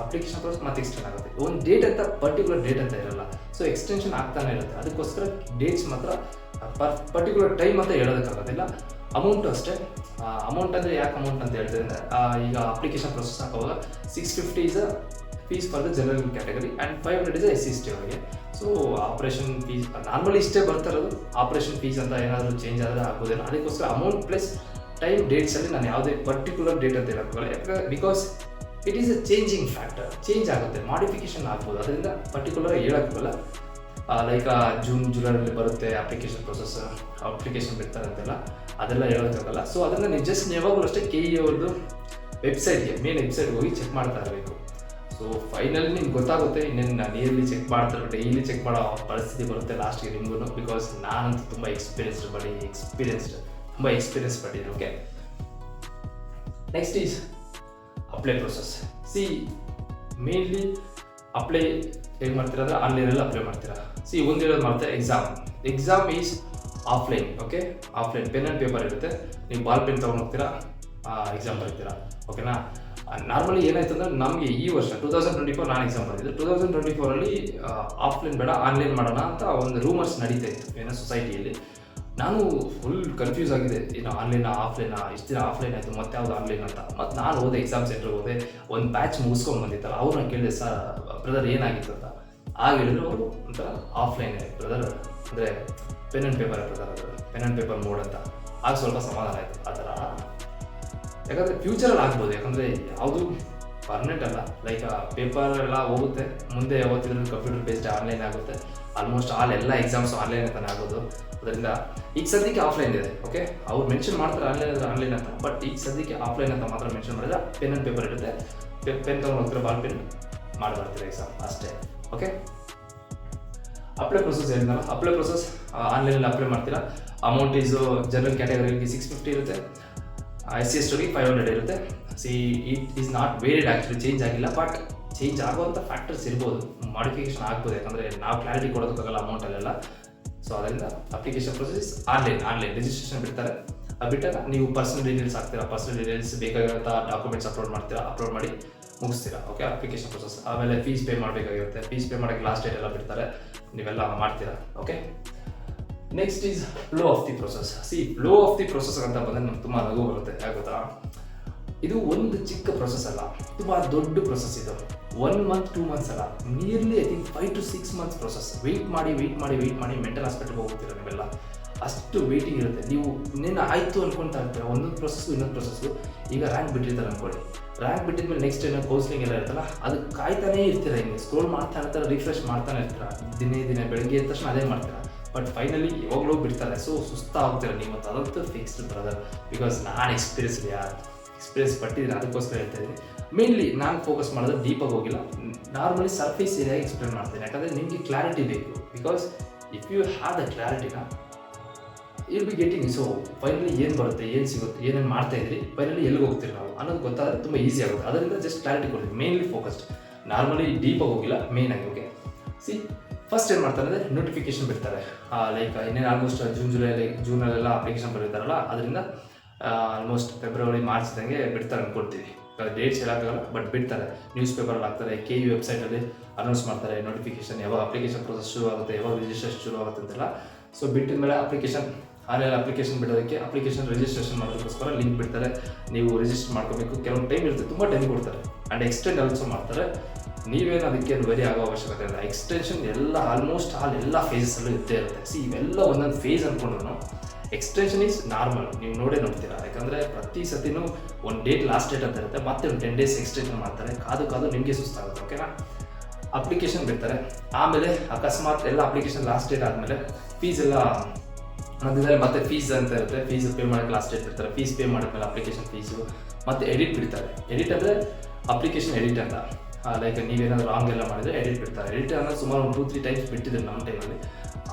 ಅಪ್ಲಿಕೇಶನ್ ಪ್ರೋಸೆಸ್ ಮತ್ತೆ ಎಕ್ಸ್ಟೆಂಡ್ ಆಗುತ್ತೆ. ಒಂದು ಡೇಟ್ ಅಂತ ಪರ್ಟಿಕ್ಯುಲರ್ ಡೇಟ್ ಅಂತ ಇರಲ್ಲ, ಸೊ ಎಕ್ಸ್ಟೆನ್ಷನ್ ಆಗ್ತಾನೆ ಇರುತ್ತೆ. ಅದಕ್ಕೋಸ್ಕರ ಡೇಟ್ಸ್ ಮಾತ್ರ ಪರ್ಟಿಕ್ಯುಲರ್ ಟೈಮ್ ಅಂತ ಹೇಳೋದಕ್ಕಾಗೋದಿಲ್ಲ. ಅಮೌಂಟು ಅಷ್ಟೇ. ಅಮೌಂಟ್ ಅಂದರೆ ಯಾಕೆ ಅಮೌಂಟ್ ಅಂತ ಹೇಳ್ತಿದೆ ಅಂದರೆ, ಈಗ ಅಪ್ಲಿಕೇಶನ್ ಪ್ರೊಸೆಸ್ ಹಾಕುವಾಗ 650 is a fees for the general category and 500 is SC/ST ಅವರಿಗೆ. ಸೊ ಆಪ್ರೇಷನ್ ಫೀಸ್ ನಾರ್ಮಲಿ ಇಷ್ಟೇ ಬರ್ತಾ ಇರೋದು. ಆಪ್ರೇಷನ್ ಫೀಸ್ ಅಂತ ಏನಾದರೂ ಚೇಂಜ್ ಆದರೆ ಆಗ್ಬೋದೇನೋ. ಅದಕ್ಕೋಸ್ಕರ ಅಮೌಂಟ್ ಪ್ಲಸ್ ಟೈಮ್ ಡೇಟ್ಸಲ್ಲಿ ನಾನು ಯಾವುದೇ ಪರ್ಟಿಕ್ಯುಲರ್ ಡೇಟ್ ಅಂತ ಹೇಳೋಕ್ಕಾಗಲ್ಲ. ಯಾಕಂದರೆ because it is a changing factor, change ಆಗುತ್ತೆ, ಮಾಡಿಫಿಕೇಶನ್ ಆಗ್ಬೋದು. ಅದರಿಂದ ಪರ್ಟಿಕ್ಯುಲರ್ ಹೇಳೋಕ್ಕಾಗಲ್ಲ. ಲೈಕ್ ಜೂನ್ ಜುಲೈನಲ್ಲಿ ಬರುತ್ತೆ ಅಪ್ಲಿಕೇಶನ್ ಪ್ರೊಸೆಸ್, ಅಪ್ಲಿಕೇಶನ್ ಬಿಡ್ತಾರೆ ಅಂತೆಲ್ಲ, ಅದೆಲ್ಲ ಹೇಳೋಕ್ಕಾಗಲ್ಲ. ಸೊ ಅದನ್ನು ನೀವು ಜಸ್ಟ್ ಯಾವಾಗಲೂ ಅಷ್ಟೇ KE ಅವ್ರದ್ದು ವೆಬ್ಸೈಟ್ಗೆ, ಮೇನ್ ವೆಬ್ಸೈಟ್ಗೆ ಹೋಗಿ ಚೆಕ್ ಮಾಡ್ತಾ ಇರಬೇಕು. ಸೊ ಫೈನಲಿ ನಿಮ್ಗೆ ಗೊತ್ತಾಗುತ್ತೆ. ಇನ್ನೇನು ನಾನು ನಿಯರ್ಲಿ ಚೆಕ್ ಮಾಡ್ತಾರೆ, ಡೈಲಿ ಚೆಕ್ ಮಾಡೋ ಪರಿಸ್ಥಿತಿ ಬರುತ್ತೆ ಲಾಸ್ಟ್ಗೆ ನಿಮಗೂ. ಬಿಕಾಸ್ ನಾನಂತೂ ತುಂಬ ಎಕ್ಸ್ಪೀರಿಯನ್ಸ್ ಪಟ್ಟಿದ್ದೀನಿ. Okay, next is apply process. Mainly apply ಹೇಗೆ ಮಾಡ್ತೀರಾ ಅಂದರೆ ಆನ್ಲೈನಲ್ಲಿ ಅಪ್ಲೈ ಮಾಡ್ತೀರಾ. ಒಂದಿರೋದು ಮಾಡ್ತಾರೆ exam is offline. Okay, offline pen and paper ಇರುತ್ತೆ, ನೀವು ಬಾಲ್ ಪೆನ್ ತೊಗೊಂಡು ಹೋಗ್ತೀರಾ, ಎಕ್ಸಾಮ್ ಬರೀತೀರಾ. ಓಕೆನಾ, ನಾರ್ಮಲಿ ಏನಾಯ್ತು ಅಂದರೆ ನಮಗೆ ಈ ವರ್ಷ 2024 ನಾನು ಎಕ್ಸಾಮ್ ಬರೆದಿದ್ದೆ. 2024 ಆಫ್ಲೈನ್ ಬೇಡ ಆನ್ಲೈನ್ ಮಾಡೋಣ ಅಂತ ಒಂದು ರೂಮರ್ಸ್ ನಡೀತಾ ಇತ್ತು ಏನೋ ಸೊಸೈಟಿಯಲ್ಲಿ. ನಾನು ಫುಲ್ ಕನ್ಫ್ಯೂಸ್ ಆಗಿದೆ, ಏನು ಆನ್ಲೈನಾ ಆಫ್ಲೈನಾ, ಇಷ್ಟು ದಿನ ಆಫ್ಲೈನ್ ಆಯಿತು ಮತ್ತೆ ಯಾವುದು ಆನ್ಲೈನ್ ಅಂತ. ಮತ್ತು ನಾನು ಹೋದೆ ಎಕ್ಸಾಮ್ ಸೆಂಟ್ರಿಗೆ ಹೋದೆ, ಒಂದು ಬ್ಯಾಚ್ ಮುಗಿಸ್ಕೊಂಡು ಬಂದಿತ್ತಲ್ಲ, ಅವ್ರನ್ನ ಕೇಳಿದೆ, ಸರ್ ಬ್ರದರ್ ಏನಾಗಿತ್ತು ಅಂತ. ಆಗ ಹೇಳಿದ್ರು ಅವರು ಒಂಥರ ಆಫ್ಲೈನ್ ಬ್ರದರ್, ಅಂದರೆ pen and paper brother, pen and paper mode ಅಂತ. ಆಗ ಸ್ವಲ್ಪ ಸಮಾಧಾನ ಆಯಿತು ಆ ಥರ. ಯಾಕಂದರೆ ಫ್ಯೂಚರಲ್ಲಿ ಆಗ್ಬೋದು, ಯಾಕಂದರೆ ಯಾವುದು ಪರ್ಮನೆಂಟ್ ಅಲ್ಲ. ಲೈಕ್ ಪೇಪರ್ ಎಲ್ಲ ಹೋಗುತ್ತೆ, ಮುಂದೆ ಯಾವತ್ತಿದ್ರು ಕಂಪ್ಯೂಟರ್ ಬೇಸ್ಡ್ ಆನ್ಲೈನ್ ಆಗುತ್ತೆ. ಆಲ್ಮೋಸ್ಟ್ ಎಲ್ಲ ಎಕ್ಸಾಮ್ಸ್ ಆನ್ಲೈನ್ ಅಂತಾನೆ ಆಗೋದು. ಅದರಿಂದ ಈಗ ಸದ್ಯಕ್ಕೆ ಆಫ್ಲೈನ್ ಇದೆ. ಓಕೆ, ಅವ್ರು ಮೆನ್ಷನ್ ಮಾಡ್ತಾರೆ ಆನ್ಲೈನ್ ಅಂತ, ಬಟ್ ಈಗ ಸದ್ಯಕ್ಕೆ ಆಫ್ಲೈನ್ ಅಂತ ಮಾತ್ರ ಮೆನ್ಷನ್ ಮಾಡಿದ್ರೆ ಪೆನ್ ಆ್ಯಂಡ್ ಪೇಪರ್ ಇರುತ್ತೆ. ಪೆನ್ ತೊಗೊಂಡು ಹೋಗ್ತೀರಾ, ಬಾಲ್ ಪೆನ್ ಮಾಡಿ ಬರ್ತೀರಾ ಎಕ್ಸಾಮ್ ಅಷ್ಟೇ. ಓಕೆ, ಅಪ್ಲೈ ಪ್ರೊಸೆಸ್ ಹೇಳಿದ್ನಲ್ಲ, ಅಪ್ಲೈ ಪ್ರೊಸೆಸ್ ಆನ್ಲೈನಲ್ಲಿ ಅಪ್ಲೈ ಮಾಡ್ತೀರಾ. ಅಮೌಂಟ್ ಈಸು ಜನರಲ್ ಕ್ಯಾಟಗರಿಗೆ 650 ಇರುತ್ತೆ, SC/ST 500 ಇರುತ್ತೆ. It is not varied actually, change ಆಗಿಲ್ಲ. ಬಟ್ ಚೇಂಜ್ ಆಗುವಂಥ ಫ್ಯಾಕ್ಟರ್ಸ್ ಇರ್ಬೋದು, ಮಾಡಿಫಿಕೇಶನ್ ಆಗ್ಬೋದು, ಯಾಕಂದರೆ ನಾವು ಕ್ಲಾರಿಟಿ ಕೊಡೋದಕ್ಕಾಗಲ್ಲ ಅಮೌಂಟಲ್ಲೆಲ್ಲ. ಸೊ ಅದರಿಂದ ಅಪ್ಲಿಕೇಶನ್ ಪ್ರೊಸೆಸ್ ಆನ್ಲೈನ್ ರಿಜಿಸ್ಟ್ರೇಷನ್ ಬಿಡ್ತಾರೆ. ಬಿಟ್ಟಾಗ ನೀವು ಪರ್ಸನಲ್ ಡೀಟೇಲ್ಸ್ ಹಾಕ್ತೀರಾ, ಪರ್ಸನಲ್ ಡೀಟೇಲ್ಸ್ ಬೇಕಾಗಿರೋಂಥ ಡಾಕ್ಯುಮೆಂಟ್ಸ್ ಅಪ್ಲೋಡ್ ಮಾಡಿ ಮುಗಿಸ್ತೀರಾ. Okay, application process. ಆಮೇಲೆ ಫೀಸ್ ಪೇ ಮಾಡಬೇಕಾಗಿರುತ್ತೆ, ಫೀಸ್ ಪೇ ಮಾಡೋಕ್ಕೆ ಲಾಸ್ಟ್ ಡೇಟ್ ಎಲ್ಲ ಬಿಡ್ತಾರೆ, ನೀವೆಲ್ಲ ಮಾಡ್ತೀರಾ. Okay, next is flow of the process. Flow of the process ಅಂತ ಬಂದರೆ ನಮ್ಗೆ ತುಂಬ ನಗು ಬರುತ್ತೆ. ಯಾಗೊತ್ತಾ, ಇದು ಒಂದು ಚಿಕ್ಕ ಪ್ರೊಸೆಸ್ ಅಲ್ಲ, ತುಂಬ ದೊಡ್ಡ ಪ್ರೊಸೆಸ್. ಇದು 1 month 2 months ಅಲ್ಲ, nearly I think 5 to 6 months process. Wait ಮಾಡಿ ಮೆಂಟಲ್ ಹಾಸ್ಪಿಟಲ್ಗೆ ಹೋಗ್ತೀರಾ ನೀವೆಲ್ಲ, ಅಷ್ಟು ವೆಯ್ಟಿಂಗ್ ಇರುತ್ತೆ. ನೀವು ಇನ್ನೇನು ಆಯಿತು ಅನ್ಕೊಳ್ತಾ ಇರ್ತೀರ, ಒಂದೊಂದು ಪ್ರೊಸೆಸ್ಸು ಇನ್ನೊಂದು ಪ್ರೊಸೆಸ್ಸು. ಈಗ ರ್ಯಾಂಕ್ ಬಿಟ್ಟಿರ್ತಾರೆ ಅನ್ಕೊಳ್ಳಿ, ರ್ಯಾಂಕ್ ಬಿಟ್ಟಿದ್ಮೇಲೆ ನೆಕ್ಸ್ಟ್ ಏನೋ ಕೌನ್ಸಿಲಿಂಗ್ ಎಲ್ಲ ಇರ್ತಲ್ಲ, ಅದು ಕಾಯ್ತಾನೇ ಇರ್ತೀರ. ಹಿಂಗೆ ಸ್ಕ್ರೋಲ್ ಮಾಡ್ತಾ ಇರ್ತಾರೆ, ರಿಫ್ರೆಶ್ ಮಾಡ್ತಾನೆ ಇರ್ತೀರ, ದಿನೇ ಬೆಳಗ್ಗೆ ಎದ್ದ ತಕ್ಷಣ ಅದೇ ಮಾಡ್ತೀರಾ. ಬಟ್ ಫೈನಲಿ ಯಾವಾಗಲೂ ಬಿಡ್ತಾರೆ. ಸೊ ಸುಸ್ತಾಗ್ತೀರ ನೀವು. ಅದಂತೂ ಫಿಕ್ಸ್ಡ್ ಬ್ರದರ್, ಬಿಕಾಸ್ ನಾನು ಎಕ್ಸ್ಪೀರಿಯನ್ಸ್ ಪಟ್ಟಿದ್ದೀನಿ, ಅದಕ್ಕೋಸ್ಕರ ಹೇಳ್ತಾ ಇದ್ದೀನಿ. ಮೇನ್ಲಿ ನಾನು ಫೋಕಸ್ ಮಾಡೋದು ಡೀಪಾಗಿ ಹೋಗಿಲ್ಲ, ನಾರ್ಮಲಿ ಸರ್ಫೇಸ್ ಏರಿಯಾಗಿ ಎಕ್ಸ್ಪ್ಲೇನ್ ಮಾಡ್ತೀನಿ. ಯಾಕಂದರೆ ನಿಮಗೆ ಕ್ಲಾರಿಟಿ ಬೇಕು. Because if you have the ಕ್ಲಾರಿಟಿನ will be getting. So finally ಏನು ಬರುತ್ತೆ, ಏನು ಸಿಗುತ್ತೆ, ಏನೇನು ಮಾಡ್ತಾ ಇದ್ರಿ, ಫೈನಲಿ ಎಲ್ಲಿಗೆ ಹೋಗ್ತೀರಿ ನಾವು ಅನ್ನೋದು ಗೊತ್ತಾದರೆ ತುಂಬ ಈಸಿ ಆಗುತ್ತೆ. ಅದರಿಂದ ಜಸ್ಟ್ ಕ್ಲಾರಿಟಿ ಕೊಡ್ತೀವಿ, ಮೇನ್ಲಿ ಫೋಕಸ್ಡ್. ನಾರ್ಮಲಿ ಡೀಪಾಗಿ ಹೋಗಿಲ್ಲ, ಮೇಯ್ನಾಗಿ. ಓಕೆ, ಫಸ್ಟ್ ಏನು ಮಾಡ್ತಾರೆ ಅಂದರೆ ನೋಟಿಫಿಕೇಶನ್ ಬಿಡ್ತಾರೆ. ಲೈಕ್ ಇನ್ನೇನು ಆಲ್ಮೋಸ್ಟ್ ಜೂನಲ್ಲೆಲ್ಲ ಅಪ್ಲಿಕೇಶನ್ ಬರೀತಾರಲ್ಲ, ಅದರಿಂದ ಆಲ್ಮೋಸ್ಟ್ ಫೆಬ್ರವರಿ ಮಾರ್ಚ್ ಇದ್ದಂಗೆ ಬಿಡ್ತಾರೆ ಅಂದ್ಕೊಳ್ತೀವಿ. ಡೇಟ್ಸ್ ಹೇಳೋಕ್ಕಾಗಲ್ಲ, ಬಟ್ ಬಿಡ್ತಾರೆ. ನ್ಯೂಸ್ ಪೇಪರಲ್ಲಿ ಹಾಕ್ತಾರೆ, KU ವೆಬ್ಸೈಟಲ್ಲಿ ಅನೌನ್ಸ್ ಮಾಡ್ತಾರೆ ನೋಟಿಫಿಕೇಶನ್, ಯಾವಾಗ ಅಪ್ಲಿಕೇಶನ್ ಪ್ರೊಸೆಸ್ ಶುರು ಆಗುತ್ತೆ, ಯಾವಾಗ ರಿಜಿಸ್ಟ್ರೇಷನ್ ಶುರು ಆಗುತ್ತೆ ಅಂತೆಲ್ಲ. ಸೊ ಬಿಟ್ಟಿದ ಮೇಲೆ ಆನ್ಲೈನ್ ಅಪ್ಲಿಕೇಶನ್ ಬಿಡೋದಕ್ಕೆ, ಅಪ್ಲಿಕೇಶನ್ ರಿಜಿಸ್ಟ್ರೇಷನ್ ಮಾಡೋದಕ್ಕೋಸ್ಕರ ಲಿಂಕ್ ಬಿಡ್ತಾರೆ. ನೀವು ರಿಜಿಸ್ಟರ್ ಮಾಡ್ಕೋಬೇಕು. ಕೆಲವೊಂದು ಟೈಮ್ ಇರುತ್ತೆ, ತುಂಬ ಟೈಮ್ ಕೊಡ್ತಾರೆ. ಆ್ಯಂಡ್ ಎಕ್ಸ್ಟೆಂಡ್ ಆಲ್ಸೋ ಮಾಡ್ತಾರೆ. ನೀವೇನು ಅದಕ್ಕೇನು ವೆರಿ ಆಗೋ ಅವಶ್ಯಕತೆ ಇಲ್ಲ. ಎಕ್ಸ್ಟೆನ್ಷನ್ ಆಲ್ಮೋಸ್ಟ್ ಎಲ್ಲ ಫೇಸಸ್ಸಲ್ಲೂ ಇದ್ದೇ ಇರುತ್ತೆ. ಇವೆಲ್ಲ ಒಂದೊಂದು ಫೇಸ್ ಅಂದ್ಕೊಂಡ್ರು ಎಕ್ಸ್ಟೆನ್ಷನ್ ಈಸ್ ನಾರ್ಮಲ್, ನೀವು ನೋಡ್ತೀರಾ. ಯಾಕಂದರೆ ಪ್ರತಿ ಸತಿನೂ ಒಂದು ಡೇಟ್ ಲಾಸ್ಟ್ ಡೇಟ್ ಅಂತ ಇರುತ್ತೆ, ಮತ್ತೆ ಒಂದು 10 days ಎಕ್ಸ್ಟೆನ್ಷನ್ ಮಾಡ್ತಾರೆ. ಕಾದು ನಿಮಗೆ ಸುಸ್ತಾಗುತ್ತೆ. ಓಕೆನಾ, ಅಪ್ಲಿಕೇಶನ್ ಬಿಡ್ತಾರೆ. ಆಮೇಲೆ ಅಕಸ್ಮಾತ್ ಎಲ್ಲ ಅಪ್ಲಿಕೇಶನ್ ಲಾಸ್ಟ್ ಡೇಟ್ ಆದಮೇಲೆ ಫೀಸ್ ಎಲ್ಲ ಮಧ್ಯದಲ್ಲಿ ಮತ್ತೆ ಫೀಸ್ ಅಂತ ಇರುತ್ತೆ, ಫೀಸ್ ಪೇ ಮಾಡೋಕ್ಕೆ ಲಾಸ್ಟ್ ಡೇಟ್ ಇರ್ತಾರೆ. ಫೀಸ್ ಪೇ ಮಾಡಿದ್ಮೇಲೆ ಅಪ್ಲಿಕೇಶನ್ ಫೀಸು ಮತ್ತು ಎಡಿಟ್ ಬಿಡ್ತಾರೆ. ಎಡಿಟ್ ಅಂದರೆ ಅಪ್ಲಿಕೇಶನ್ ಎಡಿಟ್ ಅಂತ, ಲೈಕ್ ನೀವೇನಾದರೂ ರಾಂಗ್ ಎಲ್ಲ ಮಾಡಿದರೆ ಎಡಿಟ್ ಬಿಡ್ತಾರೆ. ಎಡಿಟ್ ಅನ್ನೋದು ಸುಮಾರು ಒಂದು 2-3 times ಬಿಟ್ಟಿದ್ದಾರೆ ನಮ್ಮ ಟೈಮಲ್ಲಿ.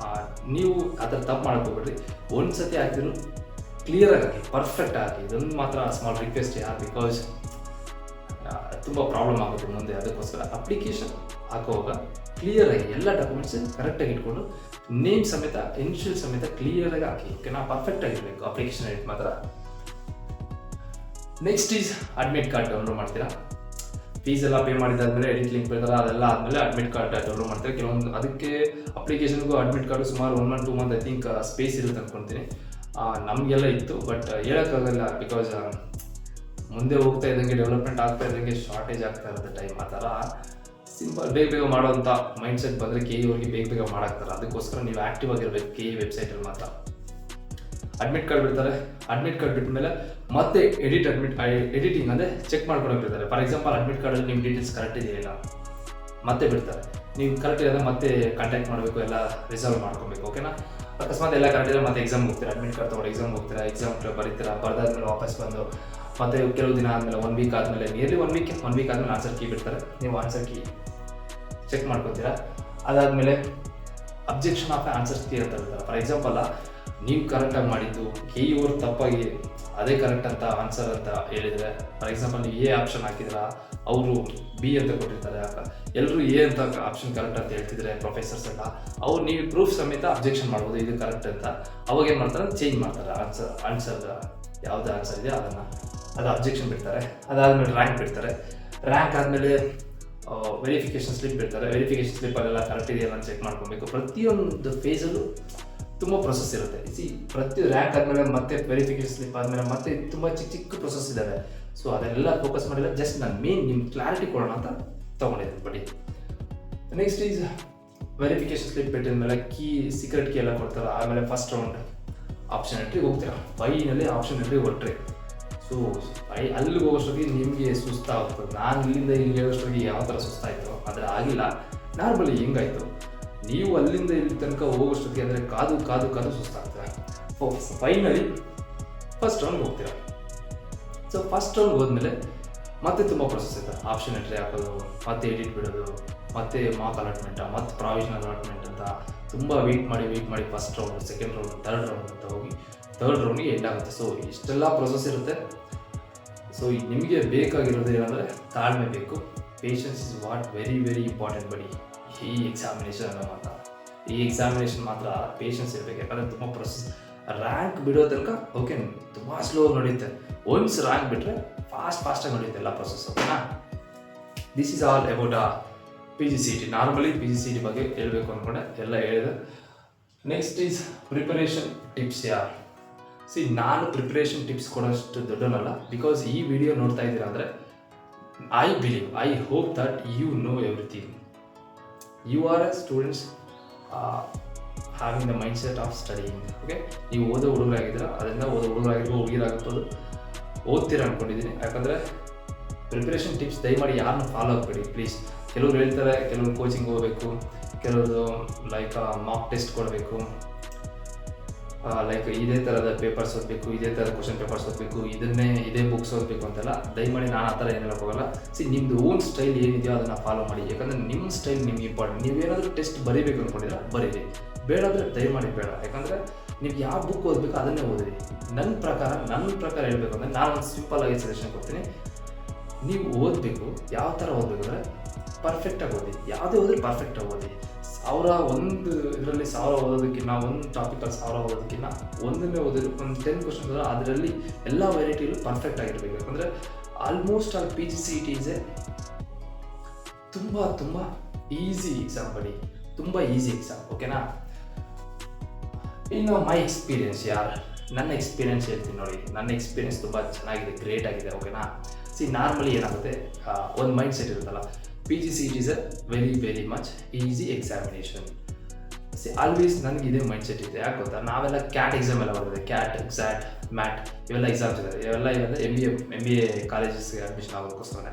ನೀವು ಆ ಥರ ತಪ್ಪು ಮಾಡ್ಕೋಬೇಡ್ರಿ. ಒಂದು ಸತಿ ಹಾಕಿದ್ರು ಕ್ಲಿಯರಾಗಿ ಹಾಕಿ, ಪರ್ಫೆಕ್ಟ್ ಹಾಕಿ. ಇದೊಂದು ಮಾತ್ರ ಸ್ಮಾಲ್ ರಿಕ್ವೆಸ್ಟ್ ಬಿಕಾಸ್ ತುಂಬ ಪ್ರಾಬ್ಲಮ್ ಆಗುತ್ತೆ ಮುಂದೆ. ಅದಕ್ಕೋಸ್ಕರ ಅಪ್ಲಿಕೇಶನ್ ಹಾಕುವಾಗ ಕ್ಲಿಯರಾಗಿ ಎಲ್ಲ ಡಾಕ್ಯುಮೆಂಟ್ಸ್ ಕರೆಕ್ಟಾಗಿ ಇಟ್ಕೊಂಡು ನೇಮ್ ಸಮೇತ ಇನಿಷಿಯಲ್ ಸಮೇತ ಕ್ಲಿಯರಾಗಿ ಹಾಕಿ. ಓಕೆನಾ, ಪರ್ಫೆಕ್ಟ್ ಆಗಿರಬೇಕು ಅಪ್ಲಿಕೇಶನ್ ಎಡಿಟ್ ಮಾತ್ರ. Next is admit card download ಮಾಡ್ತೀರಾ. ಫೀಸ್ ಎಲ್ಲ ಪೇ ಮಾಡಿದಾದ್ಮೇಲೆ ಎಡಿಟ್ ಲಿಂಕ್ ಬರ್ತಾರೆ, ಅದೆಲ್ಲ ಆದಮೇಲೆ ಅಡ್ಮಿಟ್ ಕಾರ್ಡ್ ಡೌನ್ಲೋಡ್ ಮಾಡ್ತಾರೆ. ಕೆಲವೊಂದು ಅದಕ್ಕೆ ಅಪ್ಲಿಕೇಶನ್ಗೂ ಅಡ್ಮಿಟ್ ಕಾರ್ಡು ಸುಮಾರು 1 month 2 month I think space ಇರುತ್ತೆ ಅಂದ್ಕೊಳ್ತೀನಿ. ನಮಗೆಲ್ಲ ಇತ್ತು, ಬಟ್ ಹೇಳೋಕ್ಕಾಗಲ್ಲ. ಬಿಕಾಸ್ ಮುಂದೆ ಹೋಗ್ತಾ ಇದ್ದಂಗೆ, ಡೆವಲಪ್ಮೆಂಟ್ ಆಗ್ತಾ ಇದ್ದಂಗೆ ಶಾರ್ಟೇಜ್ ಆಗ್ತಾ ಇರುತ್ತೆ ಟೈಮ್. ಆ ಥರ ಸಿಂಪಲ್ ಬೇಗ ಮಾಡೋವಂಥ ಮೈಂಡ್ಸೆಟ್ ಬಂದರೆ KU ಅವ್ರಿಗೆ ಬೇಗ ಮಾಡಾಕ್ತಾರೆ. ಅದಕ್ಕೋಸ್ಕರ ನೀವು ಆ್ಯಕ್ಟಿವ್ ಆಗಿರಬೇಕು KU ವೆಬ್ಸೈಟಲ್ಲಿ ಮಾತ್ರ. ಅಡ್ಮಿಟ್ ಕಾರ್ಡ್ ಬಿಡ್ತಾರೆ. ಅಡ್ಮಿಟ್ ಕಾರ್ಡ್ ಬಿಟ್ಟ ಮೇಲೆ ಮತ್ತೆ ಎಡಿಟಿಂಗ್ ಅಂದರೆ ಚೆಕ್ ಮಾಡ್ಕೊಳಕ್ಕೆ ಬಿಡ್ತಾರೆ. ಫಾರ್ ಎಕ್ಸಾಂಪಲ್ ಅಡ್ಮಿಟ್ ಕಾರ್ಡಲ್ಲಿ ನಿಮ್ಮ ಡೀಟೇಲ್ಸ್ ಕರೆಕ್ಟ್ ಇದೆಯಲ್ಲ, ಮತ್ತೆ ಬಿಡ್ತಾರೆ. ನೀವು ಕರೆಕ್ಟ್ ಇರೋದ್ರೆ ಮತ್ತೆ ಕಾಂಟ್ಯಾಕ್ಟ್ ಮಾಡಬೇಕು, ಎಲ್ಲ ರಿಸಾಲ್ವ್ ಮಾಡ್ಕೊಬೇಕು. ಓಕೆನಾ, ಅಕಸ್ಮಾತ್ ಎಲ್ಲ ಕರೆಕ್ಟ್ ಇದೆ ಮತ್ತೆ ಎಕ್ಸಾಮ್ಗೆ ಹೋಗ್ತೀರಾ, ಅಡ್ಮಿಟ್ ಕಾರ್ಡ್ ತೊಗೊಂಡು ಎಕ್ಸಾಮ್ಗೆ ಹೋಗ್ತೀರಾ, ಎಕ್ಸಾಮ್ ಬರೀತೀರಾ, ಬರೆದಾದ್ಮೇಲೆ ವಾಪಸ್ ಬಂದು ಮತ್ತೆ ಕೆಲವು ದಿನ ಆದಮೇಲೆ 1 week ಆದಮೇಲೆ, ನಿಯರ್ಲಿ 1 week ಆದಮೇಲೆ ಆನ್ಸರ್ ಕೀ ಬಿಡ್ತಾರೆ. ನೀವು ಆನ್ಸರ್ ಕೀ ಚೆಕ್ ಮಾಡ್ಕೊತೀರಾ. ಅದಾದಮೇಲೆ ಅಬ್ಜೆಕ್ಷನ್ ಆಫ್ ಆನ್ಸರ್ ಕೀ ಅಂತ ಹೇಳ್ತಾರೆ. ಫಾರ್ ಎಕ್ಸಾಂಪಲ್ ನೀವು ಕರೆಕ್ಟಾಗಿ ಮಾಡಿದ್ದು KU ಅವ್ರು ತಪ್ಪಾಗಿ ಅದೇ ಕರೆಕ್ಟ್ ಅಂತ ಆನ್ಸರ್ ಅಂತ ಹೇಳಿದರೆ, ಫಾರ್ ಎಕ್ಸಾಂಪಲ್ ನೀವು A ಆಪ್ಷನ್ ಹಾಕಿದ್ರೆ ಅವರು B ಅಂತ ಕೊಟ್ಟಿರ್ತಾರೆ, ಎಲ್ಲರೂ A ಅಂತ ಆಪ್ಷನ್ ಕರೆಕ್ಟ್ ಅಂತ ಹೇಳ್ತಿದ್ರೆ ಪ್ರೊಫೆಸರ್ಸ್ ಎಲ್ಲ, ಅವ್ರು ನೀವು ಪ್ರೂಫ್ ಸಮೇತ ಅಬ್ಜೆಕ್ಷನ್ ಮಾಡ್ಬೋದು ಇದು ಕರೆಕ್ಟ್ ಅಂತ. ಅವಾಗ ಏನು ಮಾಡ್ತಾರೆ, ಚೇಂಜ್ ಮಾಡ್ತಾರೆ ಆನ್ಸರ್ ಯಾವುದು ಆನ್ಸರ್ ಇದೆಯೋ ಅದು ಅಬ್ಜೆಕ್ಷನ್ ಬಿಡ್ತಾರೆ. ಅದಾದಮೇಲೆ ರ್ಯಾಂಕ್ ಬಿಡ್ತಾರೆ. ರ್ಯಾಂಕ್ ಆದಮೇಲೆ ವೆರಿಫಿಕೇಷನ್ ಸ್ಲಿಪ್ ಬಿಡ್ತಾರೆ. ವೆರಿಫಿಕೇಷನ್ ಸ್ಲಿಪ್ಪಲ್ಲೆಲ್ಲ ಕರೆಕ್ಟ್ ಇದೆಯಲ್ಲ ಅಂತ ಚೆಕ್ ಮಾಡ್ಕೊಬೇಕು. ಪ್ರತಿಯೊಂದು ಫೇಸಲ್ಲೂ ತುಂಬ ಪ್ರೊಸೆಸ್ ಇರುತ್ತೆ. ಪ್ರತಿ ರ್ಯಾಂಕ್ ಆದಮೇಲೆ ಮತ್ತೆ ವೆರಿಫಿಕೇಷನ್ ಸ್ಲಿಪ್ ಆದಮೇಲೆ ಮತ್ತೆ ತುಂಬ ಚಿಕ್ಕ ಪ್ರೊಸೆಸ್ ಇದ್ದಾವೆ. ಸೊ ಅದೆಲ್ಲ ಫೋಕಸ್ ಮಾಡಿಲ್ಲ, ಜಸ್ಟ್ ನಾನು ಮೇನ್ ನಿಮ್ಮ ಕ್ಲಾರಿಟಿ ಕೊಡೋಣ ಅಂತ ತೊಗೊಂಡಿದ್ದೀನಿ. ಬಡಿ ನೆಕ್ಸ್ಟ್ ಈಸ್ ವೆರಿಫಿಕೇಷನ್ ಸ್ಲಿಪ್ ಬಿಟ್ಟಿದ ಮೇಲೆ ಸೀಕ್ರೆಟ್ ಕೀ ಎಲ್ಲ ಕೊಡ್ತಾರೆ. ಆಮೇಲೆ ಫಸ್ಟ್ ರೌಂಡ್ ಆಪ್ಷನ್ ಎಂಟ್ರಿಗೆ ಹೋಗ್ತೀರಾ. ಫೈನಲ್ಲಿ ಆಪ್ಷನ್ ಎಂಟ್ರಿಗೆ ಹೊರಟ್ರಿ. ಸೊ ಅಲ್ಲಿಗೆ ಹೋಗೋಷ್ಟೊತ್ತಿಗೆ ನಿಮಗೆ ಸುಸ್ತಾಗ್ತದೆ. ನಾನು ಇಲ್ಲಿಂದ ಇಲ್ಲಿಗೆ ಹೋಗೋಷ್ಟೊತ್ತಿಗೆ ಯಾವ ಥರ ಸುಸ್ತಾಯಿತು ಆದರೆ ಆಗಿಲ್ಲ. ನಾರ್ಮಲಿ ಹೆಂಗಾಯಿತು, ನೀವು ಅಲ್ಲಿಂದ ಇಲ್ಲಿ ತನಕ ಹೋಗೋಷ್ಟೊತ್ತಿಗೆ ಅಂದರೆ ಕಾದು ಸುಸ್ತಾಗ್ತದೆ. ಫೈನಲಿ ಫಸ್ಟ್ ರೌಂಡ್ಗೆ ಹೋಗ್ತೀರಾ. ಸೊ ಫಸ್ಟ್ ರೌಂಡ್ ಹೋದ್ಮೇಲೆ ಮತ್ತೆ ತುಂಬ ಪ್ರೊಸೆಸ್ ಇದೆ. ಆಪ್ಷನ್ ಎಂಟ್ರಿ ಹಾಕೋದು, ಮತ್ತೆ ಎಡಿಟ್ ಬಿಡೋದು, ಮತ್ತೆ ಮಾರ್ಕ್ ಅಲಾಟ್ಮೆಂಟ, ಮತ್ತೆ ಪ್ರಾವಿಷನಲ್ ಅಲಾಟ್ಮೆಂಟ್ ಅಂತ ತುಂಬ ವೆಯ್ಟ್ ಮಾಡಿ first round, second round, third round ಅಂತ ಹೋಗಿ ಥರ್ಡ್ ರೌಂಡಿಗೆ ಎಂಡ್ ಆಗುತ್ತೆ. ಸೊ ಇಷ್ಟೆಲ್ಲ ಪ್ರೊಸೆಸ್ ಇರುತ್ತೆ. ಸೊ ನಿಮಗೆ ಬೇಕಾಗಿರೋದು ಏನಂದರೆ ತಾಳ್ಮೆ ಬೇಕು. Patience is what very very important ಬಡಿ ಈ ಎಕ್ಸಾಮಿನೇಷನ್ ಮಾತ್ರ. ಈ ಎಕ್ಸಾಮಿನೇಷನ್ ಮಾತ್ರ ಪೇಷನ್ಸ್ ಇರಬೇಕು. ಯಾಕಂದರೆ ತುಂಬ ಪ್ರೊಸೆಸ್. ರ್ಯಾಂಕ್ ಬಿಡೋ ತನಕ ಓಕೆ ತುಂಬ ಸ್ಲೋ ನಡೆಯುತ್ತೆ. ಒನ್ಸ್ ರ್ಯಾಂಕ್ ಬಿಟ್ಟರೆ ಫಾಸ್ಟಾಗಿ ನಡೆಯುತ್ತೆ ಎಲ್ಲ ಪ್ರೊಸೆಸ್. ಓಕೆನಾ? This is all about PGCET. Normally PGCET ಬಗ್ಗೆ ಹೇಳಬೇಕು ಅಂದ್ಕೊಂಡೆ, ಎಲ್ಲ ಹೇಳಿದೆ. Next is preparation tips. ನಾನು ಪ್ರಿಪರೇಷನ್ ಟಿಪ್ಸ್ ಕೊಡೋಷ್ಟು ದೊಡ್ಡನಲ್ಲ. ಬಿಕಾಸ್ ಈ ವಿಡಿಯೋ ನೋಡ್ತಾ ಇದ್ದೀರಾ ಅಂದರೆ I hope that you know everything. You are a students having the mind set of studying. Okay, ನೀವು ಓದೋ ಹುಡುಗರಾಗಿದ್ದೀರಾ, ಅದರಿಂದ ಓದೋ ಹುಡುಗರಾಗಿರ್ಬೋದು, ಹುಡುಗಿರಾಗಿರ್ಬೋದು, ಓದ್ತೀರಾ ಅಂದ್ಕೊಂಡಿದ್ದೀನಿ. ಯಾಕಂದರೆ ಪ್ರಿಪ್ರೇಷನ್ ಟಿಪ್ಸ್ ದಯಮಾಡಿ ಯಾರನ್ನ ಫಾಲೋ ಆಗಬೇಡಿ ಪ್ಲೀಸ್. ಕೆಲವ್ರು ಹೇಳ್ತಾರೆ ಕೆಲವರು ಕೋಚಿಂಗ್ ಹೋಗಬೇಕು, ಕೆಲವರು ಲೈಕ್ ಮಾಕ್ ಟೆಸ್ಟ್ ಕೊಡಬೇಕು, ಲೈಕ್ ಇದೇ ಥರದ ಪೇಪರ್ಸ್ ಓದಬೇಕು, ಇದೇ ಥರದ ಕ್ವಶನ್ ಪೇಪರ್ಸ್ ಓದಬೇಕು, ಇದೇ ಬುಕ್ಸ್ ಓದಬೇಕು ಅಂತೆಲ್ಲ. ದಯಮಾಡಿ ನಾನು ಆ ಥರ ಏನು ಹೇಳೋಕ್ಕೋಗಲ್ಲ. ನಿಮ್ಮದು ಓನ್ ಸ್ಟೈಲ್ ಏನಿದೆಯೋ ಅದನ್ನು ಫಾಲೋ ಮಾಡಿ. ಯಾಕಂದರೆ ನಿಮ್ಮ ಸ್ಟೈಲ್ ನಿಮ್ಗೆ ಇಂಪಾರ್ಟೆಂಟ್. ನೀವೇನಾದರೂ ಟೆಸ್ಟ್ ಬರೀಬೇಕು ಅಂದ್ಕೊಂಡಿದ್ರೆ ಬರೀರಿ, ಬೇಡಾದರೆ ದಯಮಾಡಿ ಬೇಡ. ಯಾಕಂದರೆ ನೀವು ಯಾವ ಬುಕ್ ಓದಬೇಕು ಅದನ್ನೇ ಓದಿರಿ. ನನ್ನ ಪ್ರಕಾರ ಹೇಳಬೇಕು ಅಂದರೆ ನಾನು ಒಂದು ಸಿಂಪಲ್ಲಾಗಿ ಸಜೆಷನ್ ಕೊಡ್ತೀನಿ. ನೀವು ಓದಬೇಕು, ಯಾವ ಥರ ಓದಬೇಕು ಅಂದರೆ ಪರ್ಫೆಕ್ಟಾಗಿ ಓದಿ. ಯಾವುದೇ ಓದಿದ್ರೆ ಪರ್ಫೆಕ್ಟಾಗಿ ಓದಿ. ಒಂದು ಇದರಲ್ಲಿ 1000 ಓದೋದಕ್ಕಿಂತ, ಒಂದು ಟಾಪಿಕಲ್ಲಿ 1000 ಓದೋದಕ್ಕಿಂತ ಒಂದನ್ನೇ ಓದಿದ್ರು ಒಂದು 10 ಕ್ವಶನ್ಸ್ ಅದರಲ್ಲಿ ಎಲ್ಲ ವೆರೈಟಿಯಲ್ಲೂ ಪರ್ಫೆಕ್ಟ್ ಆಗಿರಬೇಕು. ಯಾಕಂದರೆ ಆಲ್ಮೋಸ್ಟ್ ಆಲ್ PGCET ಈಸ್ ತುಂಬ ಈಸಿ ಎಕ್ಸಾಮ್ ಬಡಿ, ತುಂಬ ಈಸಿ ಎಕ್ಸಾಮ್. ಓಕೆನಾ? ಇನ್ನು ಮೈ ಎಕ್ಸ್ಪೀರಿಯನ್ಸ್ ನನ್ನ ಎಕ್ಸ್ಪೀರಿಯನ್ಸ್ ಹೇಳ್ತೀನಿ ನೋಡಿ. ನನ್ನ ಎಕ್ಸ್ಪೀರಿಯನ್ಸ್ ತುಂಬ ಚೆನ್ನಾಗಿದೆ, ಗ್ರೇಟ್ ಆಗಿದೆ. ಓಕೆನಾ? ನಾರ್ಮಲಿ ಏನಾಗುತ್ತೆ, ಒಂದು ಮೈಂಡ್ ಸೆಟ್ ಇರುತ್ತಲ್ಲ, PGCET is a very very much easy examination. Always ನನಗೆ ಇದೇ ಮೈಂಡ್ ಸೆಟ್ ಇದೆ. ಯಾಕೆ ಗೊತ್ತಾ, ನಾವೆಲ್ಲ ಕ್ಯಾಟ್ ಎಕ್ಸಾಮ್ ಎಲ್ಲ ಬರ್ತದೆ, ಕ್ಯಾಟ್, ಎಕ್ಸಾಟ್, ಮ್ಯಾಟ್ ಇವೆಲ್ಲ ಎಕ್ಸಾಮ್ಸ್ ಇದೆ. ಇವೆಲ್ಲ ಏನಂದರೆ MBA ಕಾಲೇಜಸ್ಗೆ ಅಡ್ಮಿಷನ್ ಆಗೋದಕ್ಕೋಸ್ಕರ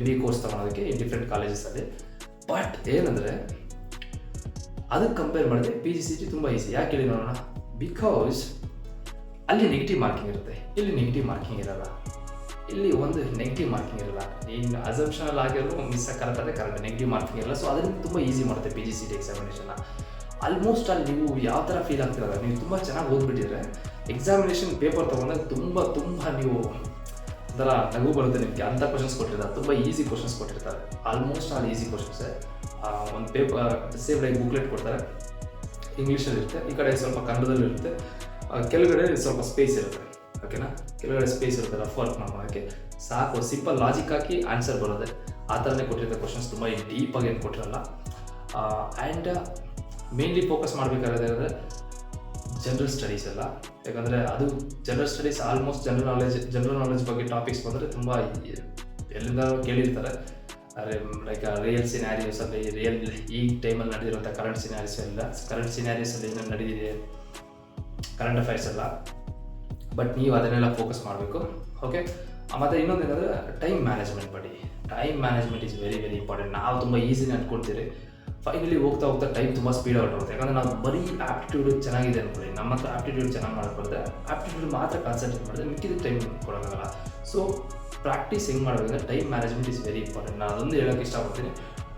MBA ಕೋರ್ಸ್ ತೊಗೊಳೋದಕ್ಕೆ ಡಿಫ್ರೆಂಟ್ ಕಾಲೇಜಸಲ್ಲಿ. ಬಟ್ ಏನಂದರೆ ಅದಕ್ಕೆ ಕಂಪೇರ್ ಮಾಡಿದ್ರೆ PGCET ತುಂಬ ಈಸಿ. ಯಾಕೆ ಹೇಳಿ ನೋಡೋಣ? ಬಿಕಾಸ್ ಅಲ್ಲಿ ನೆಗೆಟಿವ್ ಮಾರ್ಕಿಂಗ್ ಇರುತ್ತೆ, ಇಲ್ಲಿ ನೆಗೆಟಿವ್ ಮಾರ್ಕಿಂಗ್ ಇರಲ್ಲ. ಇಲ್ಲಿ ಒಂದು ನೆಗೆಟಿವ್ ಮಾರ್ಕಿಂಗ್ ಇರಲ್ಲ. ನೀನು ಅಸಂಪ್ಷನಲ್ಲಿ ಆಗಿರೋ ಕರೆಕ್ಟ್ ನೆಗೆಟಿವ್ ಮಾರ್ಕಿಂಗ್ ಇರಲ್ಲ. ಸೊ ಅದರಿಂದ ತುಂಬ ಈಸಿ ಮಾಡುತ್ತೆ PGCET ಎಕ್ಸಾಮಿನೇಷನ್ನ. ಆಲ್ಮೋಸ್ಟ್ ಅಲ್ಲಿ ನೀವು ಯಾವ ಥರ ಫೀಲ್ ಆಗ್ತಿರಲ್ಲ, ನೀವು ತುಂಬ ಚೆನ್ನಾಗಿ ಓದ್ಬಿಟ್ಟಿದ್ರೆ ಎಕ್ಸಾಮಿನೇಷನ್ ಪೇಪರ್ ತೊಗೊಂಡಾಗ ತುಂಬ ನೀವು ಒಂಥರ ನಗು ಬರುತ್ತೆ ನಿಮಗೆ. ಅಂಥ ಕ್ವಶನ್ಸ್ ಕೊಟ್ಟಿರ್ತಾರೆ, ತುಂಬ ಈಸಿ ಕ್ವಶನ್ಸ್ ಕೊಟ್ಟಿರ್ತಾರೆ. ಆಲ್ಮೋಸ್ಟ್ ಆಲ್ ಈಸಿ ಕ್ವಶನ್ಸೇ. ಒಂದು ಪೇಪರ್ ಸೇಮ್ ಲೈಕ್ ಬುಕ್ಲೆಟ್ ಕೊಡ್ತಾರೆ, ಇಂಗ್ಲೀಷಲ್ಲಿ ಇರುತ್ತೆ, ಈ ಕಡೆ ಸ್ವಲ್ಪ ಕನ್ನಡದಲ್ಲಿ ಇರುತ್ತೆ, ಕೆಳಗಡೆ ಸ್ವಲ್ಪ ಸ್ಪೇಸ್ ಇರುತ್ತೆ. ಓಕೆನಾ? ಕೆಳಗಡೆ ಸ್ಪೇಸ್ ಇರುತ್ತೆ ರಫ್ ವರ್ಕ್ ಮಾಡೋಕ್ಕೆ. ಸಾಕು, ಸಿಂಪಲ್ ಲಾಜಿಕ್ ಹಾಕಿ ಆನ್ಸರ್ ಬರೋದೆ. ಆ ಥರನೇ ಕೊಟ್ಟಿರ್ತಾರೆ ಕ್ವಶನ್ಸ್, ತುಂಬ ಡೀಪಾಗಿ ಏನು ಕೊಟ್ಟಿರಲ್ಲ. ಆ್ಯಂಡ್ ಮೇನ್ಲಿ ಫೋಕಸ್ ಮಾಡಬೇಕಾದ್ರೆ ಜನರಲ್ ಸ್ಟಡೀಸ್ ಎಲ್ಲ. ಯಾಕಂದರೆ ಅದು general studies almost general knowledge ಬಗ್ಗೆ ಟಾಪಿಕ್ಸ್ ಬಂದರೆ ತುಂಬ ಎಲ್ಲಿಂದ ಕೇಳಿರ್ತಾರೆ. ಲೈಕ್ ರಿಯಲ್ ಸಿನಾರಿಯೋಸಲ್ಲಿ ಈ ಟೈಮಲ್ಲಿ ನಡೆದಿರುವಂಥ ಕರೆಂಟ್ ಸಿನಾರಿಯೋಸಲ್ಲಿ ಏನೇನು ನಡೆದಿದೆ, ಕರೆಂಟ್ ಅಫೈರ್ಸ್ ಎಲ್ಲ. ಬಟ್ ನೀವು ಅದನ್ನೆಲ್ಲ ಫೋಕಸ್ ಮಾಡಬೇಕು. ಓಕೆ? ಮತ್ತು ಇನ್ನೊಂದು ಏನಂದರೆ ಟೈಮ್ ಮ್ಯಾನೇಜ್ಮೆಂಟ್ ಮಾಡಿ. Time management is very very important. ನಾವು ತುಂಬ ಈಸಿನೇ ಅಂದ್ಕೊಳ್ತೀರಿ, ಫೈನಲಿ ಹೋಗ್ತಾ ಟೈಮ್ ತುಂಬ ಸ್ಪೀಡ್ ಹೊರಟೋಗುತ್ತೆ. ಯಾಕಂದರೆ ನಾವು ಬರೀ ಆ್ಯಪ್ಟಿಟ್ಯೂಡ್ ಚೆನ್ನಾಗಿದೆ ಅಂದ್ಕೊಳ್ಳಿ, ನಮ್ಮ ಹತ್ರ ಆ್ಯಪ್ಟಿಟ್ಯೂಡ್ ಚೆನ್ನಾಗಿ ಮಾಡೋಕ್ಕೆ ಆ್ಯಪ್ಟಿಟ್ಯೂಡ್ ಮಾತ್ರ ಕಾನ್ಸಂಟ್ರೇಟ್ ಮಾಡಿದ್ರೆ ಮಿಕ್ಕಿದ ಟೈಮ್ ಕೊಡೋಕ್ಕಾಗಲ್ಲ. ಸೊ ಪ್ರಾಕ್ಟೀಸ್ ಹೆಂಗೆ ಮಾಡಬೇಕಂದ್ರೆ time management is very important. ನಾನು ಅದೊಂದು ಹೇಳೋಕ್ಕೆ ಇಷ್ಟಪಡ್ತೀನಿ.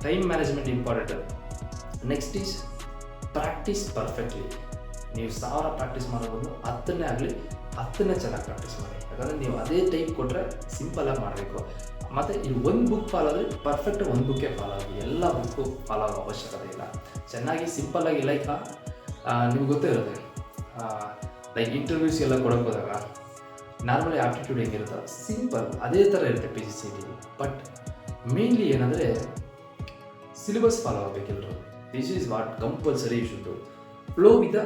Time management important. Next is practice perfectly. ನೀವು 1000 ಪ್ರಾಕ್ಟೀಸ್ ಮಾಡೋದು 10ನೇ ಆಗಲಿ, 10ನೇ ಚೆನ್ನಾಗಿ ಪ್ರಾಕ್ಟೀಸ್ ಮಾಡಿ. ಯಾಕಂದರೆ ನೀವು ಅದೇ ಟೈಪ್ ಕೊಟ್ಟರೆ ಸಿಂಪಲಾಗಿ ಮಾಡಬೇಕು. ಮತ್ತು ಈ ಒಂದು ಬುಕ್ ಫಾಲೋ ಆದರೆ ಪರ್ಫೆಕ್ಟ್ ಒಂದು ಬುಕ್ಕೇ ಫಾಲೋ ಆಗಿ, ಎಲ್ಲ ಬುಕ್ಕು ಫಾಲೋ ಆಗೋ ಅವಶ್ಯಕತೆ ಇಲ್ಲ. ಚೆನ್ನಾಗಿ ಸಿಂಪಲ್ಲಾಗಿ ಲೈಕ್ ನಿಮ್ಗೆ ಗೊತ್ತೇ ಇರುತ್ತೆ, ಲೈಕ್ ಇಂಟರ್ವ್ಯೂಸ್ ಎಲ್ಲ ಕೊಡೋಕೆ ಹೋದಾಗ ನಾರ್ಮಲಿ ಆಪ್ಟಿಟ್ಯೂಡ್ ಹೆಂಗಿರುತ್ತೆ ಸಿಂಪಲ್ ಅದೇ ಥರ ಇರುತ್ತೆ PGCET. ಬಟ್ ಮೇನ್ಲಿ ಏನಂದರೆ ಸಿಲೆಬಸ್ ಫಾಲೋ ಆಗಬೇಕೆಲ್ಲರೂ. This is what compulsory you should do. Flow with the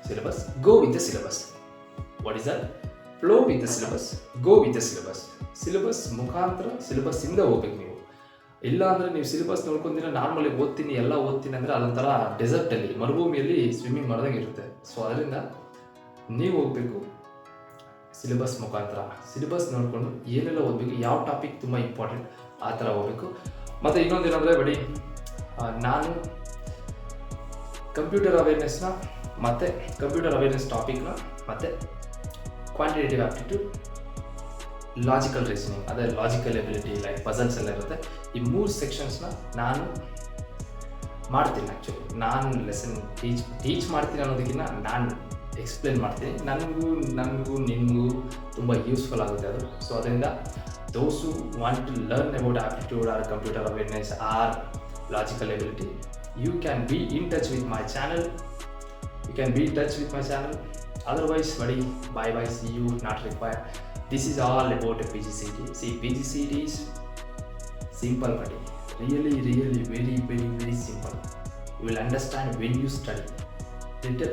syllabus, go with the syllabus. What is that? Flow with the syllabus, go with the syllabus. Syllabus ಮುಖಾಂತರ ಸಿಲೆಬಸ್ಸಿಂದ ಹೋಗ್ಬೇಕು ನೀವು. ಇಲ್ಲ ಅಂದರೆ ನೀವು syllabus ನೋಡ್ಕೊಂದಿನ normally ಓದ್ತೀನಿ ಅಂದರೆ ಅದೊಂಥರ ಡೆಸರ್ಟಲ್ಲಿ, ಮರುಭೂಮಿಯಲ್ಲಿ ಸ್ವಿಮ್ಮಿಂಗ್ ಮಾಡ್ದಂಗೆ ಇರುತ್ತೆ. ಸೊ ಅದರಿಂದ ನೀವು ಹೋಗಬೇಕು ಸಿಲೆಬಸ್ ಮುಖಾಂತರ. ಸಿಲೆಬಸ್ ನೋಡಿಕೊಂಡು ಏನೆಲ್ಲ ಓದಬೇಕು, ಯಾವ ಟಾಪಿಕ್ ತುಂಬ ಇಂಪಾರ್ಟೆಂಟ್ ಆ ಥರ ಹೋಗಬೇಕು. ಮತ್ತು ಇನ್ನೊಂದು ಏನಂದರೆ ಬಡಿ, ನಾನು ಕಂಪ್ಯೂಟರ್ ಅವೇರ್ನೆಸ್ನ ಮತ್ತು ಕಂಪ್ಯೂಟರ್ ಅವೇರ್ನೆಸ್ ಟಾಪಿಕ್ನ ಮತ್ತು ಕ್ವಾಂಟಿಟೇಟಿವ್ ಆಪ್ಟಿಟ್ಯೂಡ್, ಲಾಜಿಕಲ್ ರೀಸನಿಂಗ್, ಅದೇ ಲಾಜಿಕಲ್ ಎಬಿಲಿಟಿ, ಲೈಕ್ ಪಜಲ್ಸ್ ಎಲ್ಲ ಇರುತ್ತೆ. ಈ 3 ಸೆಕ್ಷನ್ಸ್ನ ನಾನು ಮಾಡ್ತೀನಿ. ಆ್ಯಕ್ಚುಲಿ ನಾನು ಲೆಸನ್ ಟೀಚ್ ಮಾಡ್ತೀನಿ ಅನ್ನೋದಕ್ಕಿಂತ ನಾನು ಎಕ್ಸ್ಪ್ಲೇನ್ ಮಾಡ್ತೀನಿ. ನನಗೂ ನಿಮಗೂ ತುಂಬ ಯೂಸ್ಫುಲ್ ಆಗುತ್ತೆ ಅದು. ಸೊ ಅದರಿಂದ those who want to learn about aptitude or computer awareness or logical ability, you can be in touch with my channel. Otherwise buddy, bye, see you, not required. This is all about a PGCET. See, PGCET is simple buddy, really very simple. You will understand when you study. Little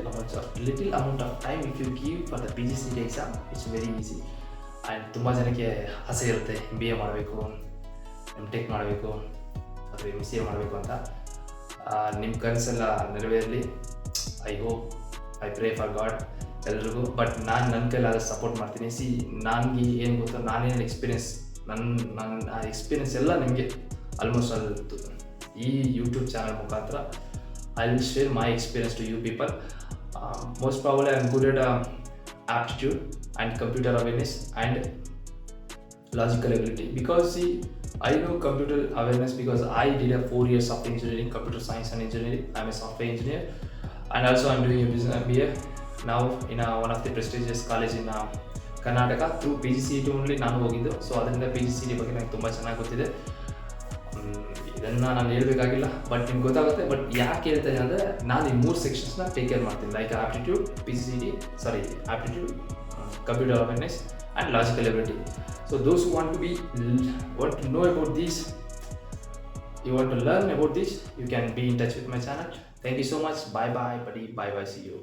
amount of time if you give for the PGCET exam, it's very easy. And ತುಂಬ ಜನಕ್ಕೆ ಆಸೆ ಇರುತ್ತೆ MBA ಮಾಡಬೇಕು, MTech ಮಾಡಬೇಕು ಅಥವಾ MCA ಮಾಡಬೇಕು ಅಂತ. ನಿಮ್ಮ ಕನಸೆಲ್ಲ ನೆರವೇರಲಿ. ಐ ಪ್ರೇ ಫಾರ್ ಗಾಡ್ ಎಲ್ರಿಗೂ. ಬಟ್ ನಾನು ನನ್ನ ಕೈಲಾದ ಸಪೋರ್ಟ್ ಮಾಡ್ತೀನಿ. ನನಗೆ ಏನು ಗೊತ್ತೋ, ನಾನೇನು ಎಕ್ಸ್ಪೀರಿಯನ್ಸ್, ನನ್ನ ಎಕ್ಸ್ಪೀರಿಯನ್ಸ್ ಎಲ್ಲ ನಿಮಗೆ ಆಲ್ಮೋಸ್ಟ್ ಈ ಯೂಟ್ಯೂಬ್ ಚಾನಲ್ ಮುಖಾಂತರ I will share my experience to you people. Most probably I am good at aptitude and computer awareness and logical ability, because I know computer awareness because I did a 4 years of engineering, computer science and engineering. I'm a software engineer, and also I'm doing a business MBA now in one of the prestigious college in Karnataka through PGCET only ನಾನು ಹೋಗಿದ್ದು. So ಅದರಿಂದ PGCET ಬಗ್ಗೆ ನನಗೆ ತುಂಬ ಚೆನ್ನಾಗಿ ಗೊತ್ತಿದೆ. ಇದನ್ನು ನಾನು ಹೇಳಬೇಕಾಗಿಲ್ಲ, ಬಟ್ ನಿಮ್ಗೆ ಗೊತ್ತಾಗುತ್ತೆ. ಬಟ್ ಯಾಕೆ ಹೇಳ್ತಾನೆ ಅಂದರೆ, ನಾನು ಈ 3 ಸೆಕ್ಷನ್ಸ್ನ ಟೇಕ್ ಕೇರ್ ಮಾಡ್ತೀನಿ, like aptitude, aptitude, computer awareness and logical ability. So those who want to know about this, you want to learn about this, you can be in touch with my channel. Thank you so much. Bye buddy, bye, see you.